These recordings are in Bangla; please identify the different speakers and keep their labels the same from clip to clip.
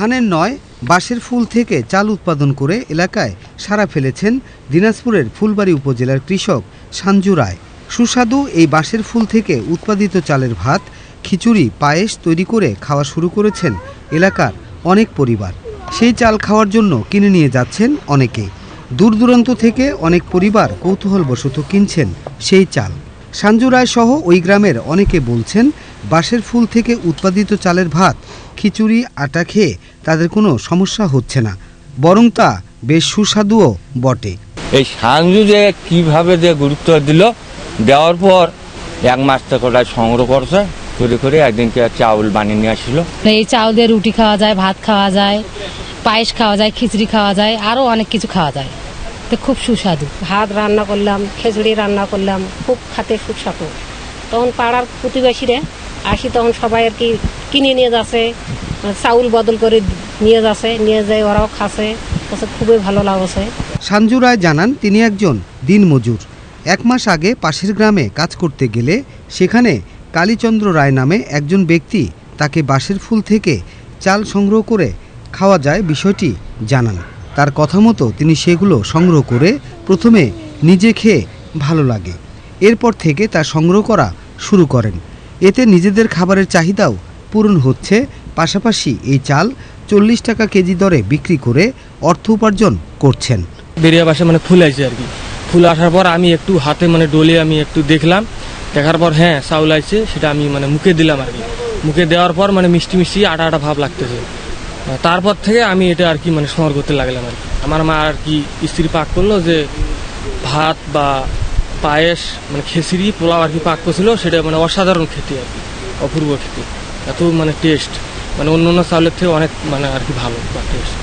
Speaker 1: ধানের নয় বাঁশের ফুল থেকে চাল উৎপাদন করে এলাকায় সাড়া ফেলেছেন দিনাজপুরের ফুলবাড়ী উপজেলার কৃষক সঞ্জু রায়। সুস্বাদু এই বাঁশের ফুল থেকে উৎপাদিত চালের ভাত, খিচুড়ি, পায়েস তৈরি করে খাওয়া শুরু করেছেন এলাকার অনেক পরিবার। সেই চাল খাওয়ার জন্য কিনে নিয়ে যাচ্ছেন অনেকে। দূর দূরান্ত থেকে অনেক পরিবার কৌতূহলবশত কিনছেন সেই চাল। সঞ্জু রায় সহ ওই গ্রামের অনেকে বলছেন বাঁশের ফুল থেকে উৎপাদিত চালের ভাত, খিচুড়ি, আটা খেয়ে তাদের কোনো সমস্যা হচ্ছে না, বরং তা বেশ সুস্বাদুও বটে।
Speaker 2: এই সঞ্জু যে কীভাবে যে গুরুত্ব দিল, দেওয়ার পর 1 মাস থেকে ওটা সংগ্রহ করছে করে একদিনকে চাউল বানিয়ে নিয়ে আসছিল।
Speaker 3: এই চাউল দিয়ে রুটি খাওয়া যায়, ভাত খাওয়া যায়, পায়েস খাওয়া যায়, খিচুড়ি খাওয়া যায়, আরও অনেক কিছু খাওয়া যায়। তো খুব সুস্বাদু।
Speaker 4: ভাত রান্না করলাম, খিচুড়ি রান্না করলাম, খুব খাতে সুস্বাদু। তখন পাড়ার প্রতিবেশীরা আসি, তখন সবাই আর কি কিনে নিয়ে যাচ্ছে, চাউল বদল করে নিয়ে যাচ্ছে, নিয়ে যায় ওরাও খাচ্ছে, খুবই ভালো লাগছে।
Speaker 1: সঞ্জু রায় জানান তিনি একজন দিনমজুর। 1 মাস আগে পাশের গ্রামে কাজ করতে গেলে সেখানে কালীচন্দ্র রায় নামে একজন ব্যক্তি তাকে বাঁশের ফুল থেকে চাল সংগ্রহ করে খাওয়া যায় বিষয়টি জানান। তার কথা মতো তিনি সেগুলো সংগ্রহ করে প্রথমে নিজে খেয়ে ভালো লাগে, এরপর থেকে তা সংগ্রহ করা শুরু করেন। এতে নিজেদের খাবারের চাহিদাও পূরণ হচ্ছে, পাশাপাশি এই চাল 40 টাকা কেজি দরে বিক্রি করে অর্থ উপার্জন করছেন।
Speaker 5: বেরিয়া বাসে ফুল আসছে আর কি। ফুল আসার পর আমি একটু হাতে ডলে আমি একটু দেখলাম, দেখার পর হ্যাঁ চাউল আসছে, সেটা আমি মুখে দিলাম আর কি। মুখে দেওয়ার পর মিষ্টি মিষ্টি আটা আটা ভাব লাগতেছে। তারপর থেকে আমি এটা আর কি সংগ্রহ করতে লাগলাম আর কি। আমার মা আর কি স্ত্রী পাক করলো যে ভাত বা পায়েস খিচুড়ি পোলাও আর কি পাক করছিল, সেটা অসাধারণ খেতে আর কি, অপূর্ব খেতে, এত টেস্ট অন্য অন্য চাউলের থেকে অনেক আর কি ভালো বা test.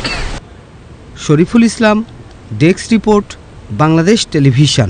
Speaker 1: Shariful Islam, desk report, Bangladesh television.